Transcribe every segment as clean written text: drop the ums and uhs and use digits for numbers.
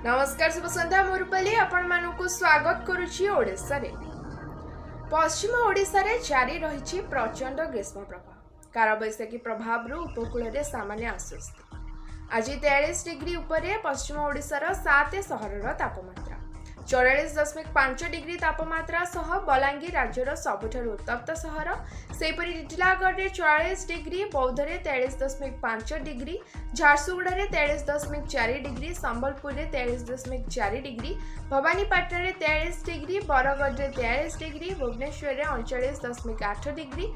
नमस्कार शुभ संध्या मुरुपली आपण मानकु स्वागत करुछि ओडिसा रे। पश्चिम ओडिसा रे जारी रहिछि प्रचंड ग्रीष्म प्रभाव। कालबैशाखी प्रभाव रु उपकूल रे सामान्य आश्वस्ति। आज 43 डिग्री उपरे पश्चिम ओडिसा 7 सहरर तापमात्रा 44.5 डिग्री तापमात्रा सह बलांगीर राज्यर सबुठार उत्तप्त सहर। सेपरी टिटिलागढ़ रे 44 डिग्री, बौद्ध रे 43.5 डिग्री, झारसुगुड़ा रे 43.4 डिग्री, संबलपुर रे 43.4 डिग्री, भवानीपाटना रे 43 डिग्री, बरगढ़ रे 43 डिग्री, भुवनेश्वर रे 39.8 डिग्री,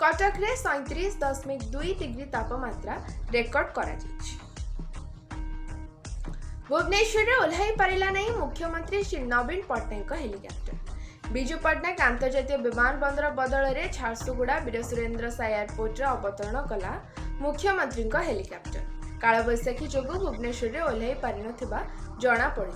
कटक रे 37.2 डिग्री तापमात्रा रेकर्ड करा जायछि। भुवनेश्वर ओह्लाई पारा नहीं मुख्यमंत्री श्री नवीन पट्टनायक हेलिकप्टर। विजु पट्टनायक अंतर्जातीय विमानबंदर बदल में झारसुगुड़ा वीर सुरेंद्र साय एयरपोर्ट अवतरण कला मुख्यमंत्री हेलिकप्टर। कालबैशाखी जो भुवनेश्वर ओह्लाई पारिनथिबा जना पड़ी।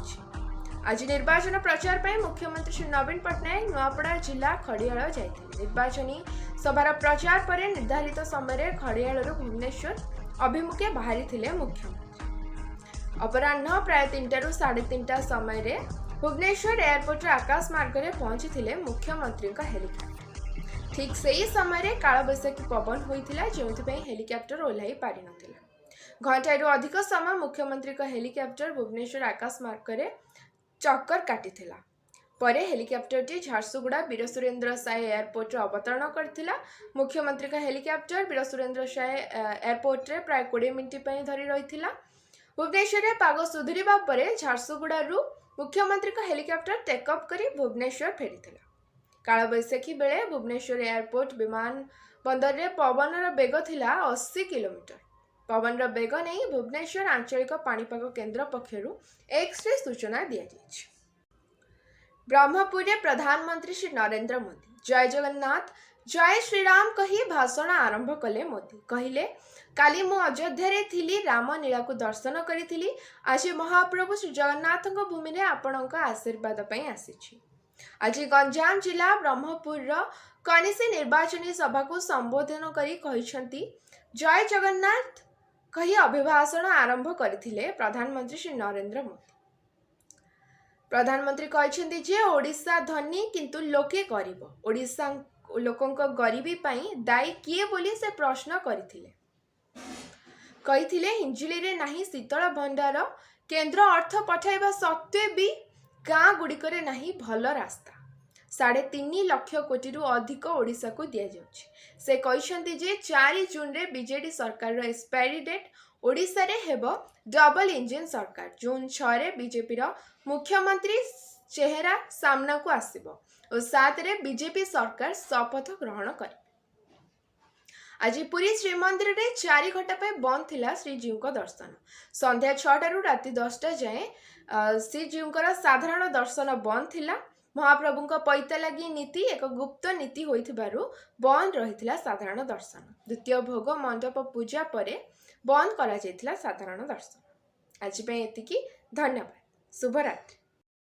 आज निर्वाचन प्रचार पर मुख्यमंत्री श्री नवीन पट्टनायक नुआपड़ा जिला खड़ियाल जाइथिले। निर्वाचनी सभार प्रचार पर निर्धारित समय खड़ियाल भुवनेश्वर अभिमुखे बाहरी थिले मुख्यमंत्री। अपराह्न प्राय 3 ରୁ 3:30 समय भुवनेश्वर एयरपोर्ट आकाश मार्ग में पहुंची मुख्यमंत्री हेलिकप्टर। ठीक से ही समय कालबैशाखी पवन होता जो हेलिकप्टर ओह्लाई पारि नथिला। घंटाएरु अधिक समय मुख्यमंत्री हेलिकप्टर भुवनेश्वर आकाश मार्ग में चक्कर काटिथिला। परे हेलिकप्टरटी झारसुगुड़ा वीर सुरेंद्र साय एयरपोर्ट अवतरण करथिला। मुख्यमंत्री हेलिकप्टर वीर सुरेंद्र साय एयरपोर्ट रे प्राय 20 मिनिट धरी रहिथिला। भुवनेश्वर में पाग सुधुरिबा परे झारसुगुड़ारू मुख्यमंत्री हेलिकप्टर टेकअप करी भुवनेश्वर फेरीथिला। कालबैशाखी बेले भुवनेश्वर एयरपोर्ट विमान बंदर रे पवनर बेग थिला 80 किलोमीटर। पवनर बेग नहीं भुवनेश्वर आंचलिक पाणीपाग केन्द्र पक्षरु एक्सरे सूचना दिया जायछि। ब्रह्मपुर रे प्रधानमंत्री श्री नरेंद्र मोदी जय जगन्नाथ जय श्रीराम कही भाषण आरंभ कले। मोदी कहले, काली मु अयोध्या रे थिली, रामलीला को दर्शन करी। आज महाप्रभु श्री जगन्नाथ भूमि रे आपणक आशीर्वाद पई आसीछि। आज गंजाम जिला ब्रह्मपुर कनिसी निर्वाचनी सभा को संबोधन करी कहिसंती जय जगन्नाथ कही अभिभाषण आरंभ करथिले प्रधानमंत्री श्री नरेंद्र मोदी। प्रधानमंत्री कहते जे ओडिशा धनी किंतु लोके गरीब। ओडिशा लोकंक गरीबी पाई दायी किए बोली से प्रश्न करथिले। कहिथिले हिंजिली रे नाही शीतल भंडार, केंद्र अर्थ पठाइबा सत्वे भी गाँ गुड़िकरे नाही भल रास्ता। 3.5 लाख कोटी रु अधिक ओडिशा को दिया जाउछि। से कहते जे 4 जून रे बीजेडी सरकार रो एक्सपायरी डेट। ओडिशा रे हेबो डबल इंजिन सरकार। जून 6 रे बीजेपी रो मुख्यमंत्री चेहरा सामना को आसिबो और 7 रे बीजेपी सरकार शपथ ग्रहण करे। आज पुरी श्रीमंदिर रे 4 घंटा पे बंद थिला श्रीजीव को दर्शन। संध्या 6 रु राति 10 जाए श्रीजीव साधारण दर्शन बंद थिला। महाप्रभु पैता लगी नीति एक गुप्त नीति होइथिबारु बंद रहिथिला साधारण दर्शन। द्वितीय भोग मंडप पूजा परे बंद करा जायथिला साधारण दर्शन। आज पे एतिकी। धन्यवाद। शुभरात्रि।